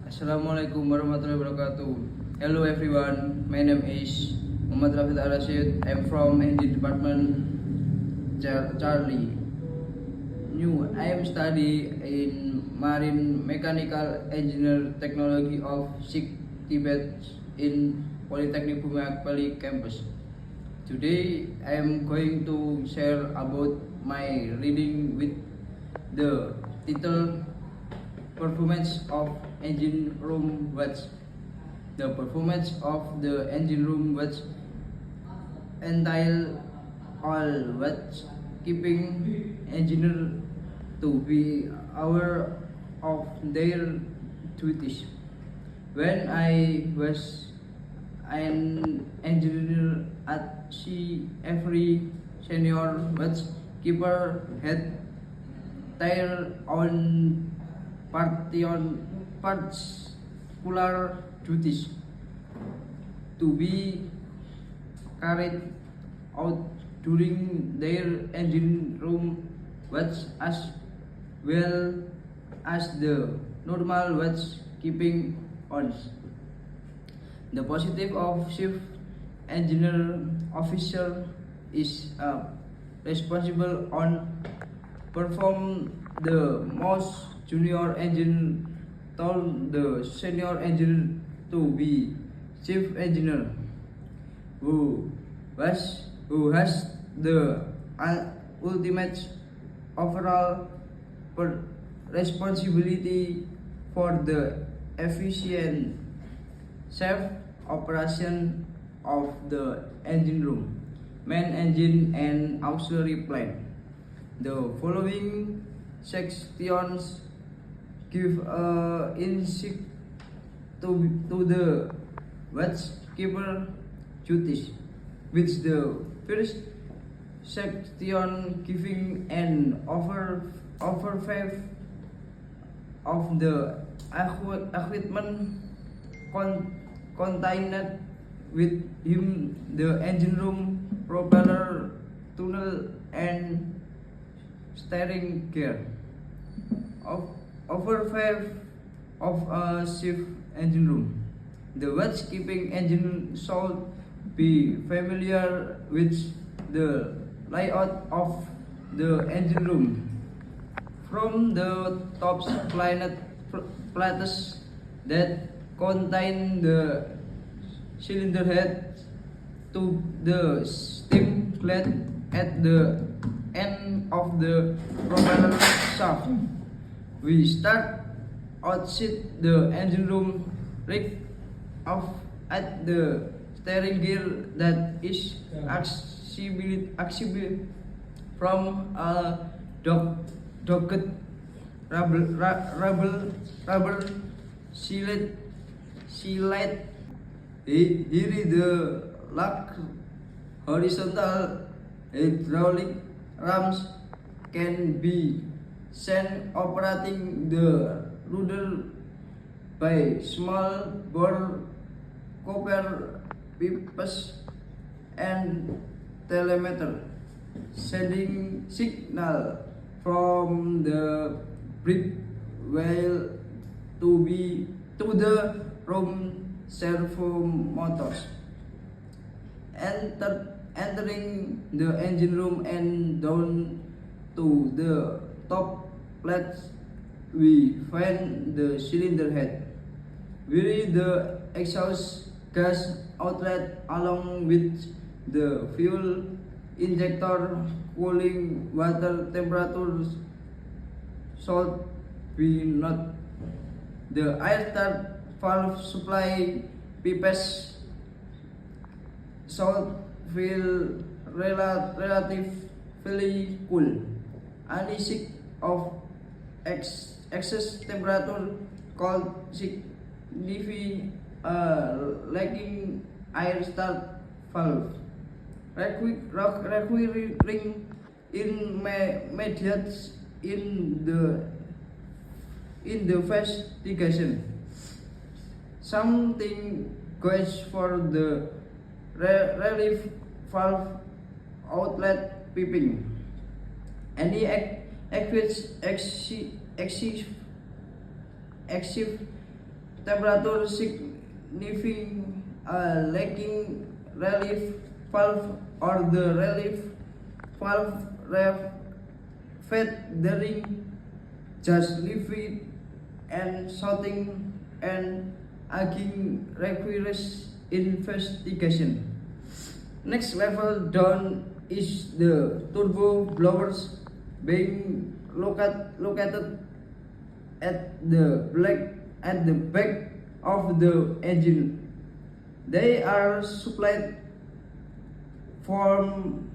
Assalamualaikum warahmatullahi wabarakatuh. Hello everyone, my name is Muhammad Rafid Al-Rashid. I'm from Engine Department Charlie. I am study in Marine Mechanical Engineer Technology of Sikh Tibet in Polytechnic Bhumiak Pali campus. Today I am going to share about my reading with the title Performance of Engine Room Watch. The performance of the engine room watch entail all watch keeping engineer to be aware of their duties. When I was an engineer at sea, every senior watch keeper had their own particular duties to be carried out during their engine room watch as well as the normal watch keeping ons. The positive of chief engineer officer is responsible on perform the most junior engineer told the senior engineer to be chief engineer who has the ultimate overall responsibility for the efficient safe operation of the engine room, main engine and auxiliary plant. The following sections give insight to the watchkeeper duties, which the first section giving an overview of the equipment contained with him, the engine room, propeller, tunnel, and steering gear. Overview of a ship engine room. The watch-keeping engine should be familiar with the layout of the engine room. From the top plates that contain the cylinder head to the steam plate at the end of the propeller shaft. We start outside the engine room rig off at the steering gear that is accessible from a docket rubber sealant. Here is the lock. Horizontal hydraulic rams can be sent operating the rudder by small bore copper pipes and telemeter, sending signal from the brake wheel to the room servo motors. Entering the engine room and down to the top plates, we find the cylinder head, where the exhaust gas outlet along with the fuel injector, cooling water temperatures should be not. The air start valve supply pipes should feel relatively cool. Any sick of excess temperature called signify lacking air start valve requiring immediate in the investigation. Something goes for the relief valve outlet piping. Any exif temperature significant lacking relief valve or the relief valve fed during just liquid and shouting and again requires investigation. Next level down is the turbo blowers being located at the back of the engine. They are supplied from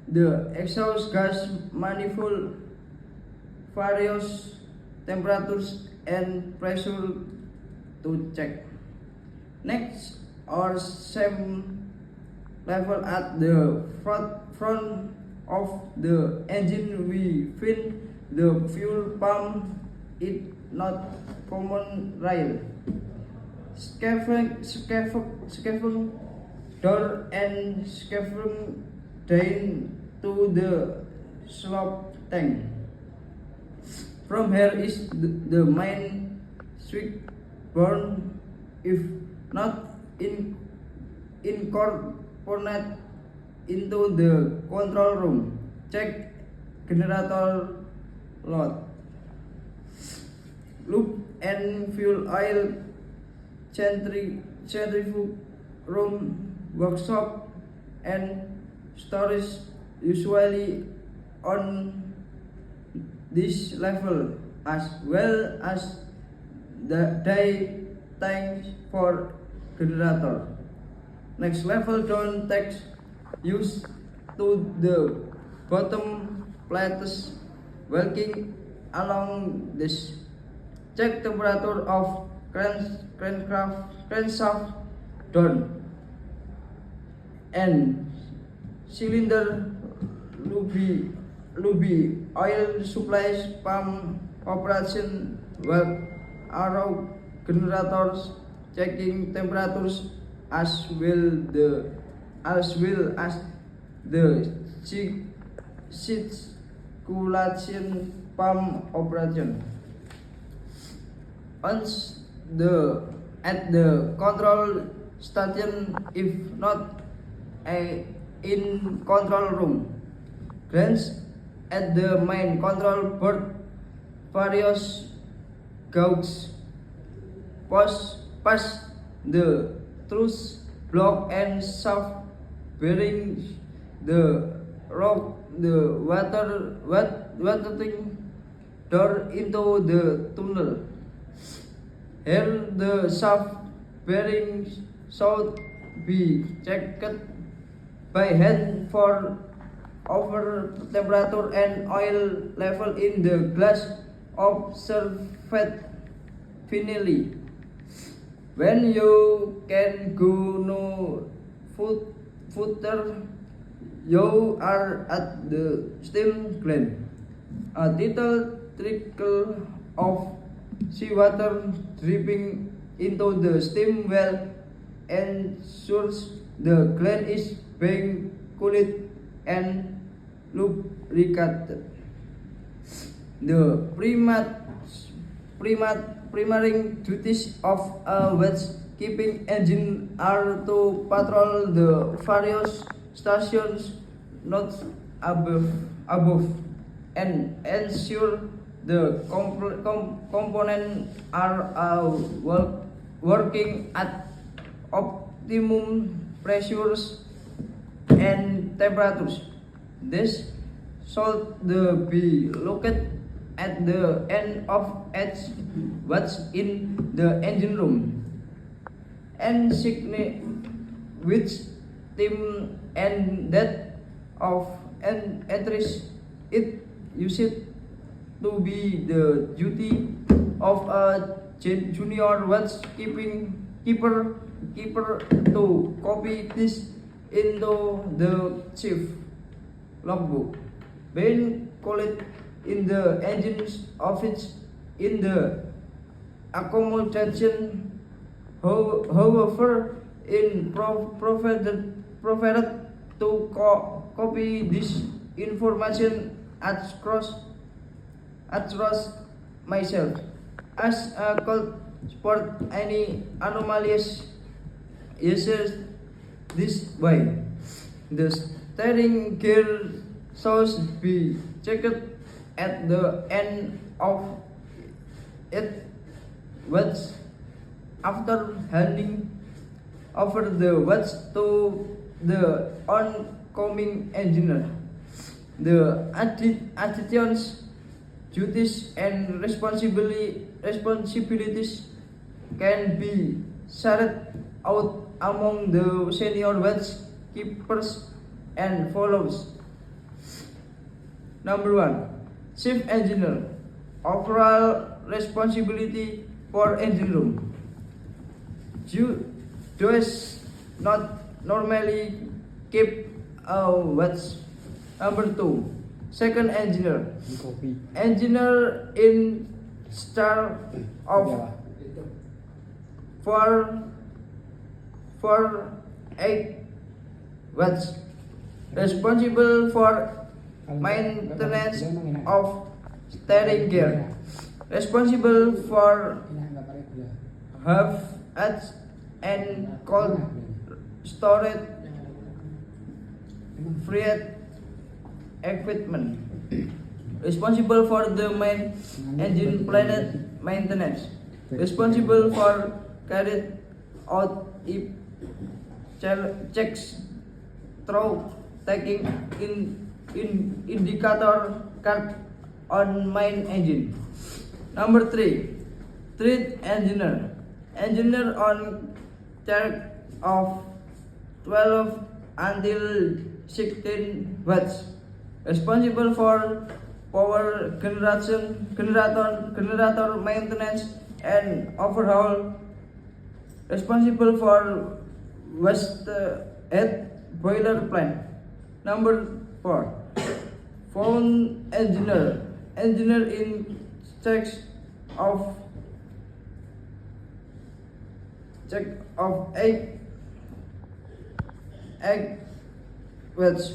the exhaust gas manifold various temperatures and pressure to check. Next, or same level at the front of the engine, we fill the fuel pump. It not common rail. Scaffold door and scaffold drain to the slope tank. From here is the main switch burn. If not incorporate into the control room, check generator load, loop and fuel oil, centrifuge room, workshop and storage usually on this level, as well as the day tanks for generator. Next level down takes use to the bottom plates working along this. Check temperature of crankshaft down and cylinder lube oil supplies pump operation work arrow generators checking temperatures as well as the circulation pump operation. Once at the control station, if not in control room, glance at the main control board, various gauges pass the truss block and shaft bearing the rock the watering door into the tunnel. Here the shaft bearings should be checked by hand for over temperature and oil level in the glass observed finally. When you can go no further, you are at the steam gland. A little trickle of seawater dripping into the steam well ensures the gland is being cooled and lubricated. The primary duties of a watch-keeping engine are to patrol the various stations not above and ensure the components are working at optimum pressures and temperatures. This should be located at the end of each watch in the engine room and which team and that of entries it used to be the duty of a junior keeper to copy this into the chief logbook, being called in the engine's office in the accommodation. However, in provided to copy this information across myself as a spot any anomalies uses this way. The steering gear should be checked at the end of it watch after handing over the watch to the oncoming engineer. The attitudes, duties, and responsibilities can be shared out among the senior watch keepers and follows. Number 1. Chief Engineer. Overall responsibility for engine room. You does not normally keep a watch. Number 2. Second engineer. Engineer in charge of for 8 watch. Responsible for maintenance of steering gear. Responsible for half edge and cold storage freight equipment. Responsible for the main engine planet maintenance. Responsible for carried out if checks through taking in indicator card on main engine. Number 3. Third engineer. Engineer on charge of 12 until 16 watts. Responsible for power generator maintenance and overhaul. Responsible for waste head boiler plant. Number 4. Phone engineer. Engineer in charge of 8 watts.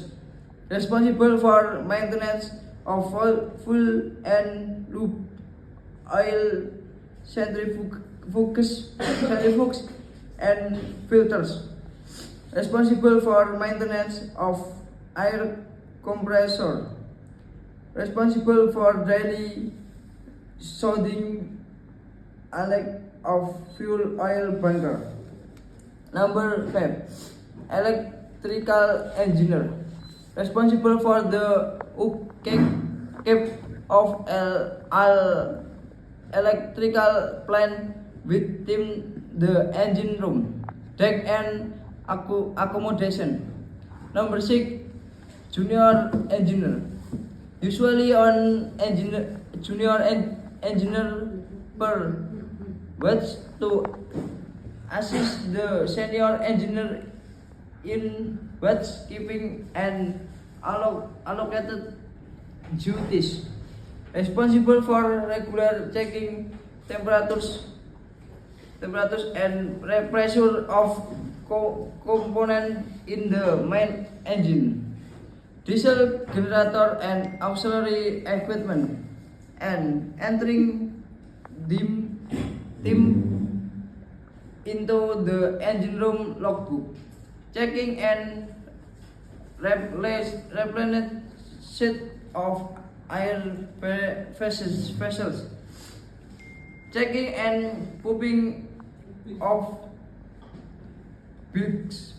Responsible for maintenance of full and loop oil centrifuges and filters. Responsible for maintenance of air compressor. Responsible for daily sounding of fuel oil bunker. Number 5. Electrical engineer. Responsible for the upkeep of all electrical plant within the engine room, deck and accommodation. Number 6. Junior engineer. Usually on junior engineer per watch to assist the senior engineer in watch keeping and allocated duties. Responsible for regular checking temperatures and pressure of component in the main engine, diesel generator and auxiliary equipment, and entering them into the engine room logbook, checking and replenishment of air vessels, checking and pumping of bills.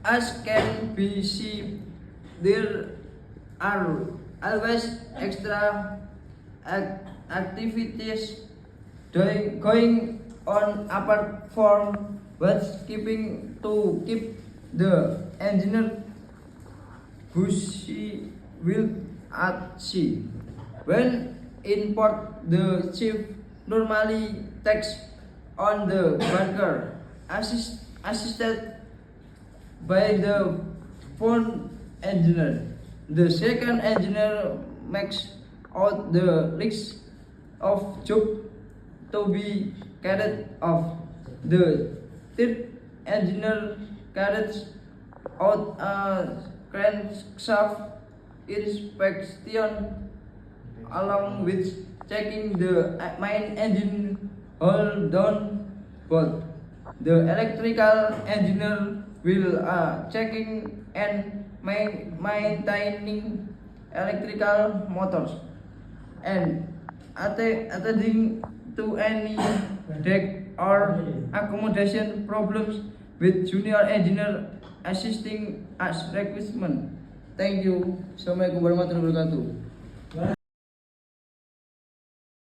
As can be seen, there are always extra activities going on apart from watch keeping to keep the engineer busy will at sea. When in port, the chief normally takes on the bunker, assisted by the front engineer. The second engineer makes out the list of jobs to be carried off. The third engineer carries out a crankshaft inspection along with checking the main engine hold on, but the electrical engineer will checking and maintaining electrical motors and attending to any deck or accommodation problems with junior engineer assisting as requirement. Thank you. Assalamualaikum warahmatullahi wabarakatuh.